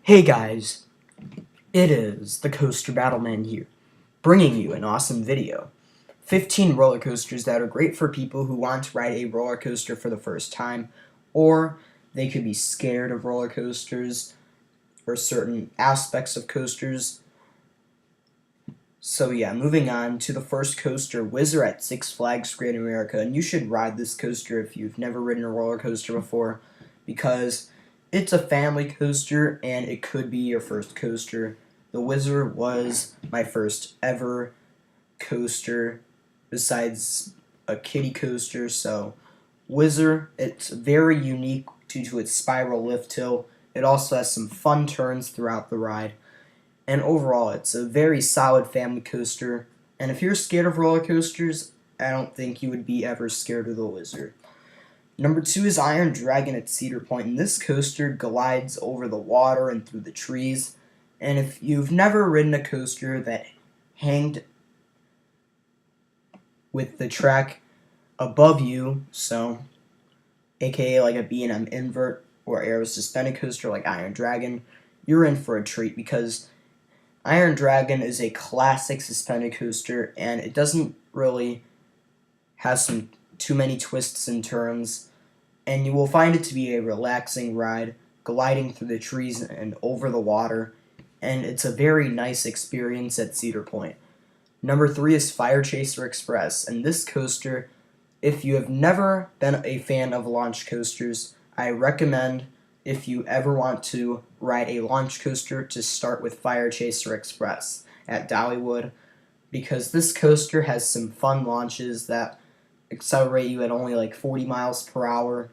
Hey guys, it is the Coaster Battleman here, bringing you an awesome video. 15 roller coasters that are great for people who want to ride a roller coaster for the first time, or they could be scared of roller coasters or certain aspects of coasters. So yeah, moving on to the first coaster, Whizzer at Six Flags Great America, and you should ride this coaster if you've never ridden a roller coaster before, because it's a family coaster and it could be your first coaster. The Whizzer was my first ever coaster besides a kiddie coaster, so Whizzer, it's very unique due to its spiral lift hill. It also has some fun turns throughout the ride. And overall, it's a very solid family coaster. And if you're scared of roller coasters, I don't think you would be ever scared of the Whizzer. Number 2 is Iron Dragon at Cedar Point, and this coaster glides over the water and through the trees. And if you've never ridden a coaster that hanged with the track above you, so aka like a B&M invert or aero suspended coaster like Iron Dragon, you're in for a treat because Iron Dragon is a classic suspended coaster and it doesn't really have too many twists and turns, and you will find it to be a relaxing ride, gliding through the trees and over the water, and it's a very nice experience at Cedar Point. Number 3 is Fire Chaser Express, and this coaster, if you have never been a fan of launch coasters, I recommend, if you ever want to ride a launch coaster, to start with Fire Chaser Express at Dollywood, because this coaster has some fun launches that accelerate you at only like 40 miles per hour.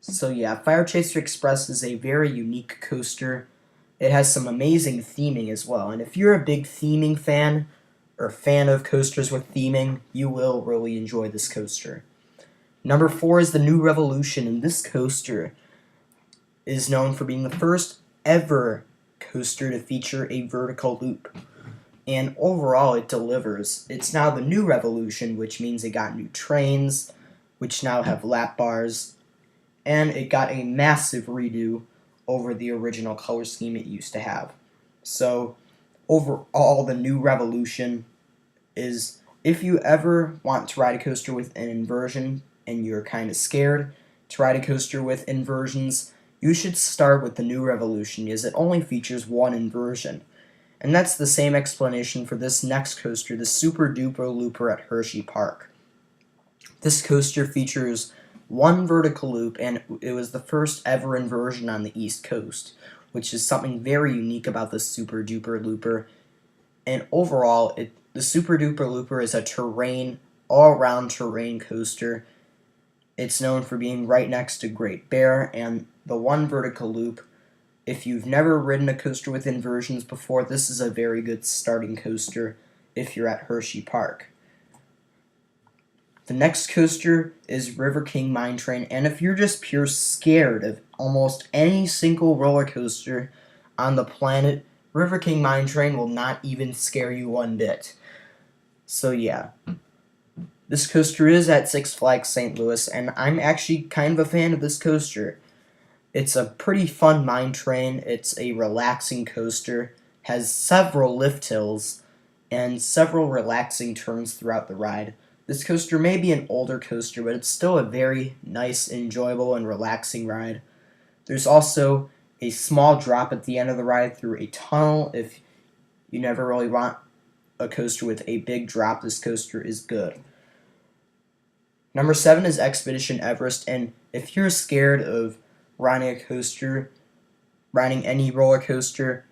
So yeah, Fire Chaser Express is a very unique coaster. It has some amazing theming as well, and if you're a big theming fan, or fan of coasters with theming, you will really enjoy this coaster. Number 4 is the New Revolution, and this coaster is known for being the first ever coaster to feature a vertical loop. And overall, it delivers. It's now the New Revolution, which means it got new trains, which now have lap bars, and it got a massive redo over the original color scheme it used to have. So, overall, the New Revolution is, if you ever want to ride a coaster with an inversion and you're kind of scared to ride a coaster with inversions, you should start with the New Revolution, as it only features one inversion. And that's the same explanation for this next coaster, the Sooperdooperlooper at Hershey Park. This coaster features one vertical loop, and it was the first ever inversion on the East Coast, which is something very unique about the Sooperdooperlooper. And overall, the Sooperdooperlooper is a all-around terrain coaster. It's known for being right next to Great Bear, and the one vertical loop, if you've never ridden a coaster with inversions before, this is a very good starting coaster if you're at Hershey Park. The next coaster is River King Mine Train, and if you're just pure scared of almost any single roller coaster on the planet, River King Mine Train will not even scare you one bit. So yeah, this coaster is at Six Flags St. Louis, and I'm actually kind of a fan of this coaster. It's a pretty fun mine train, it's a relaxing coaster, has several lift hills, and several relaxing turns throughout the ride. This coaster may be an older coaster, but it's still a very nice, enjoyable, and relaxing ride. There's also a small drop at the end of the ride through a tunnel. If you never really want a coaster with a big drop, this coaster is good. Number 7 is Expedition Everest, and if you're scared of riding a coaster, riding any roller coaster,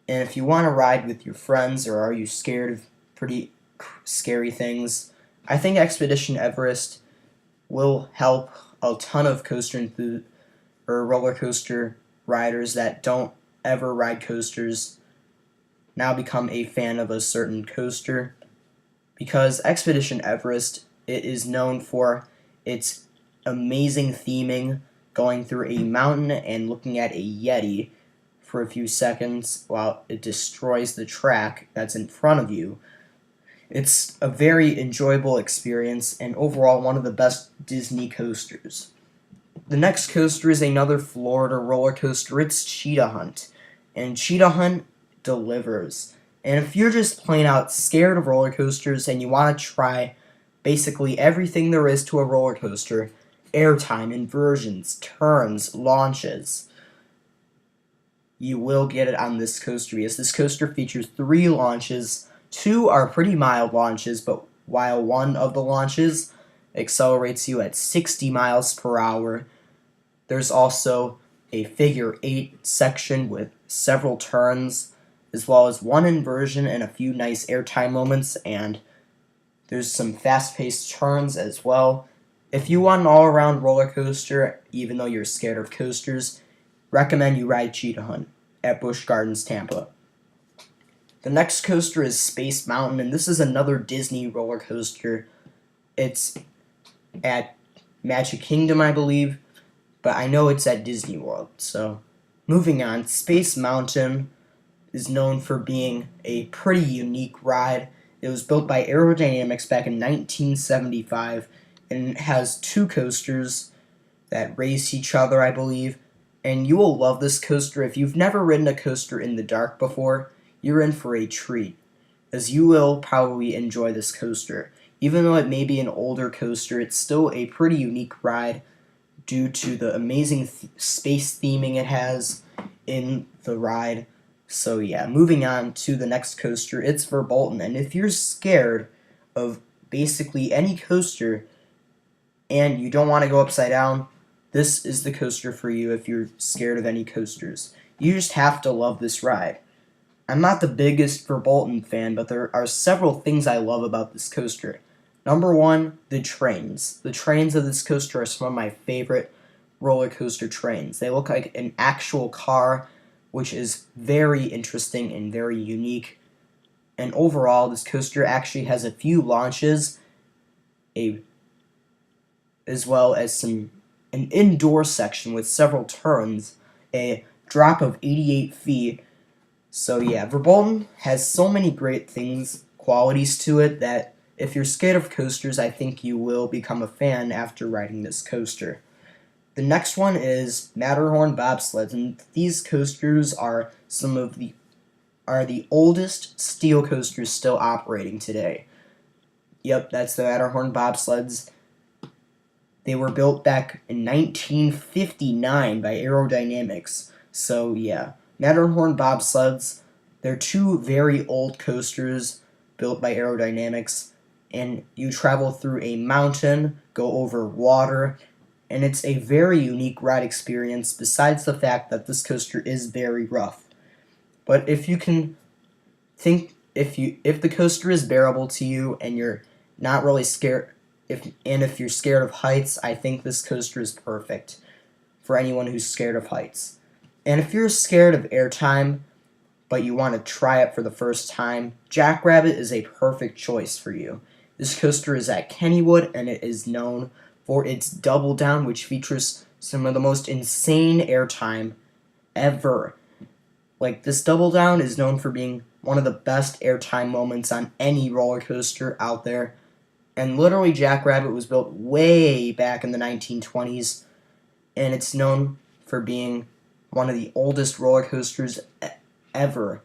and if you want to ride with your friends, or are you scared of pretty scary things, I think Expedition Everest will help a ton of roller coaster riders that don't ever ride coasters now become a fan of a certain coaster, because Expedition Everest, it is known for its amazing theming, going through a mountain and looking at a Yeti for a few seconds while it destroys the track that's in front of you. It's a very enjoyable experience and overall one of the best Disney coasters. The next coaster is another Florida roller coaster. It's Cheetah Hunt. and Cheetah Hunt delivers. And if you're just plain out scared of roller coasters and you want to try basically everything there is to a roller coaster, airtime, inversions, turns, launches, you will get it on this coaster, because this coaster features 3 launches. 2 are pretty mild launches, but while one of the launches accelerates you at 60 miles per hour, there's also a figure 8 section with several turns, as well as 1 inversion and a few nice airtime moments, and there's some fast-paced turns as well. If you want an all-around roller coaster, even though you're scared of coasters, recommend you ride Cheetah Hunt at Busch Gardens, Tampa. The next coaster is Space Mountain, and this is another Disney roller coaster. It's at Magic Kingdom, I believe, but I know it's at Disney World. So, moving on, Space Mountain is known for being a pretty unique ride. It was built by Aerodynamics back in 1975, and it has 2 coasters that race each other, I believe. And you will love this coaster. If you've never ridden a coaster in the dark before, you're in for a treat, as you will probably enjoy this coaster. Even though it may be an older coaster, it's still a pretty unique ride due to the amazing space theming it has in the ride. So yeah, moving on to the next coaster, it's Verbolten. And if you're scared of basically any coaster and you don't want to go upside down, this is the coaster for you if you're scared of any coasters. You just have to love this ride. I'm not the biggest Verbolten fan, but there are several things I love about this coaster. Number 1, the trains. The trains of this coaster are some of my favorite roller coaster trains. They look like an actual car, which is very interesting and very unique. And overall, this coaster actually has a few launches, as well as an indoor section with several turns, a drop of 88 feet. So yeah, Verbolten has so many great qualities to it, that if you're scared of coasters, I think you will become a fan after riding this coaster. The next one is Matterhorn bobsleds, and these coasters are the oldest steel coasters still operating today. Yep, that's the Matterhorn bobsleds. They were built back in 1959 by Aerodynamics. So yeah, Matterhorn bobsleds, they're 2 very old coasters built by Aerodynamics, and you travel through a mountain, go over water, and it's a very unique ride experience, besides the fact that this coaster is very rough. But if you can think, if the coaster is bearable to you and you're not really scared, if you're scared of heights, I think this coaster is perfect for anyone who's scared of heights. And if you're scared of airtime, but you want to try it for the first time, Jackrabbit is a perfect choice for you. This coaster is at Kennywood, and it is known for its Double Down, which features some of the most insane airtime ever. Like, this Double Down is known for being one of the best airtime moments on any roller coaster out there. And literally, Jackrabbit was built way back in the 1920s, and it's known for being one of the oldest roller coasters ever,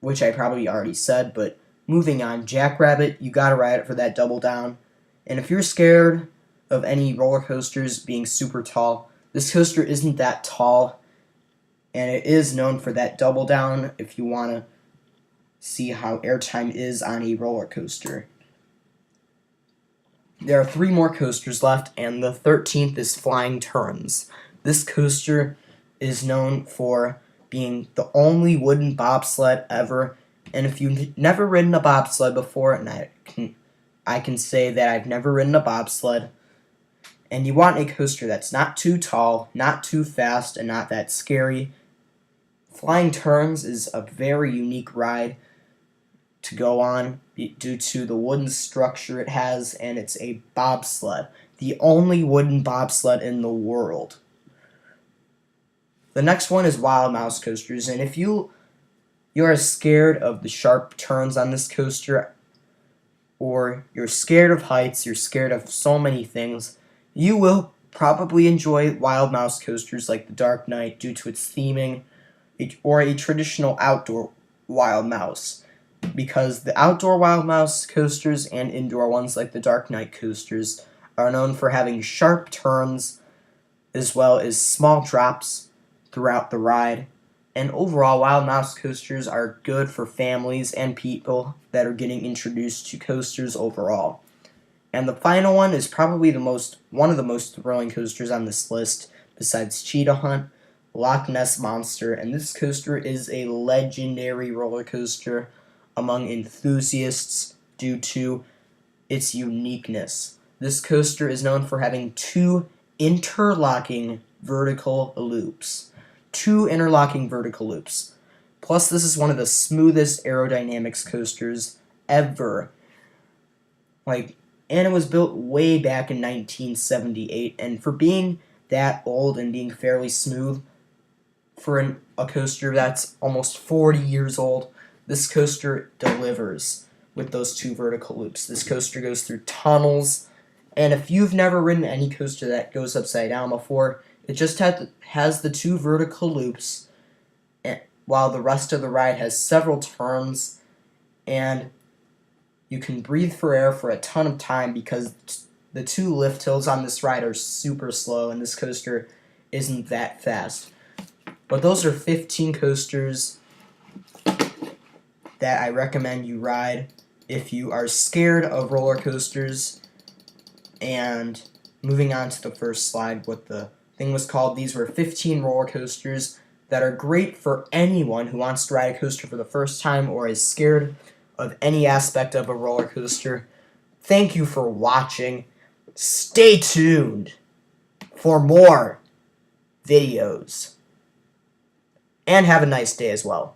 which I probably already said, but moving on, Jackrabbit, you gotta ride it for that Double Down. And if you're scared of any roller coasters being super tall, this coaster isn't that tall, and it is known for that Double Down if you want to see how airtime is on a roller coaster. There are 3 more coasters left, and the 13th is Flying Turns. This coaster is known for being the only wooden bobsled ever, and if you've never ridden a bobsled before, and I can say that I've never ridden a bobsled, and you want a coaster that's not too tall, not too fast, and not that scary, Flying Turns is a very unique ride to go on due to the wooden structure it has, and it's a bobsled, the only wooden bobsled in the world. The next one is Wild Mouse Coasters, and if you are scared of the sharp turns on this coaster, or you're scared of heights, you're scared of so many things, you will probably enjoy Wild Mouse Coasters like the Dark Knight due to its theming, or a traditional outdoor wild mouse, because the outdoor wild mouse coasters and indoor ones like the Dark Knight coasters are known for having sharp turns as well as small drops throughout the ride. And overall, wild mouse coasters are good for families and people that are getting introduced to coasters overall. And the final one is probably one of the most thrilling coasters on this list, besides Cheetah Hunt, Loch Ness Monster, and this coaster is a legendary roller coaster among enthusiasts due to its uniqueness. This coaster is known for having two interlocking vertical loops. Two interlocking vertical loops. Plus, this is one of the smoothest aerodynamics coasters ever. And it was built way back in 1978, and for being that old and being fairly smooth for a coaster that's almost 40 years old, this coaster delivers with those two vertical loops. This coaster goes through tunnels, and if you've never ridden any coaster that goes upside down before, it just has the two vertical loops, while the rest of the ride has several turns, and you can breathe for air for a ton of time because the two lift hills on this ride are super slow, and this coaster isn't that fast. But those are 15 coasters that I recommend you ride if you are scared of roller coasters. And moving on to the first slide, what the thing was called, these were 15 roller coasters that are great for anyone who wants to ride a coaster for the first time or is scared of any aspect of a roller coaster. Thank you for watching. Stay tuned for more videos. And have a nice day as well.